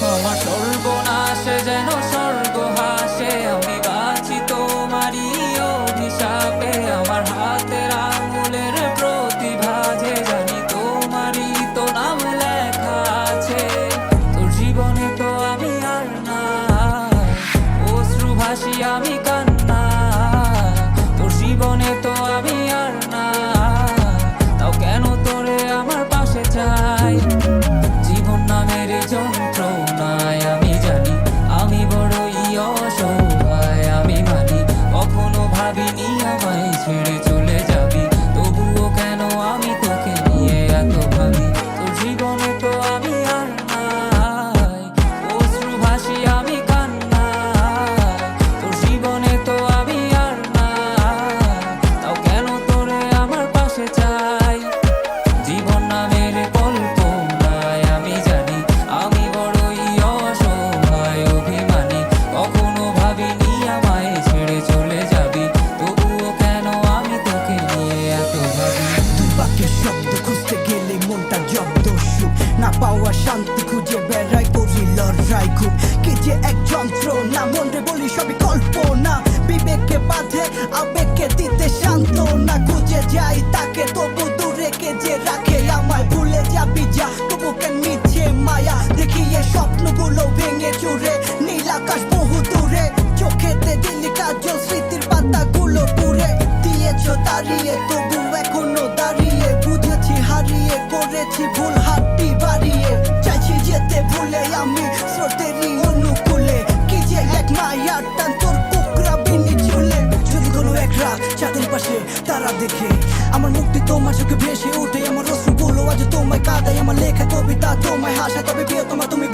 আমার সর্বনাশে যেন স্বর্গ হাসে, আমি বাঁচি তোমারই অভিশাপে। আমার হাতের আঙুলের প্রতিভা যে জানি তোমারই তো নাম লেখা আছে। তোর জীবনে তো আমি আর না, অশ্রু ভাসি আমি কান্না। তোর জীবনে তো আমি আর না, তাও কেন তোরে আমার পাশে চাই। জীবন নামের যন্ত্রণায় আমি জানি আমি বড়ই অসহায়, আমি মানি কখনো ভাবিনি আমায় ছেড়ে চলে যাবি, তবুও কেন আমি তোকে নিয়ে এত ভাবি। তোর জীবনে তো আমি আর নাই, অশ্রু ভাসি আমি কান্না। তোর জীবনে তো আমি আর না, তাও কেন তোরে আমার পাশে চাই। জীবন নামের কল্পনায় আমি জানি আমি বড়ই অসহায়, অভিমানী কখনো ভাবিনি আমায় ছেড়ে চলে যাবি, তবুও কেন আমি তোকে নিয়ে এত ভাবি। দুই বাক্যের শব্দ খুঁজতে গেলে মনটা জব্দ, সুখ না পাওয়া শান্তি খুঁজে বেড়াই, করি লড়াই খুব। কে যে এক যন্ত্র না, মনরে বলি সবই কল্পনা। বিবেককে বাঁধে আবেগকে দিতে শান্ত না, খুঁজে যাই তাকে তবু দূরে কে যে রাখে আমায়। ভুলে যাবি যা তবু কেন মিছে মায়া, দেখিয়ে স্বপ্নগুলো ভেঙে চুরে। নীল আকাশ বহু দূরে, চোখেতে দিলি কাজল, স্মৃতির পাতাগুলো পুরে দিয়েছো তাড়িয়ে, তবু এখনো দাঁড়িয়ে। বুঝেছি হারিয়ে করেছি ভুল, হাতটি বাড়িয়ে চাইছি যেতে ভুলে আমি স্রোতেরই অনুকূলে। কি যে এক মায়ার টান তোর কুকরা বিনি ঝুলে। যদি কোনো এক রাত চাঁদের পাশে তারা দেখে আমার মুক্তি তোমার চোখে ভেসে ওঠে, আমার অশ্রুগুলো আজ তোমায় কাঁদায়। আমার লেখা কবিতা তোমায় হাসা, তবে প্রিয় তোমার তুমি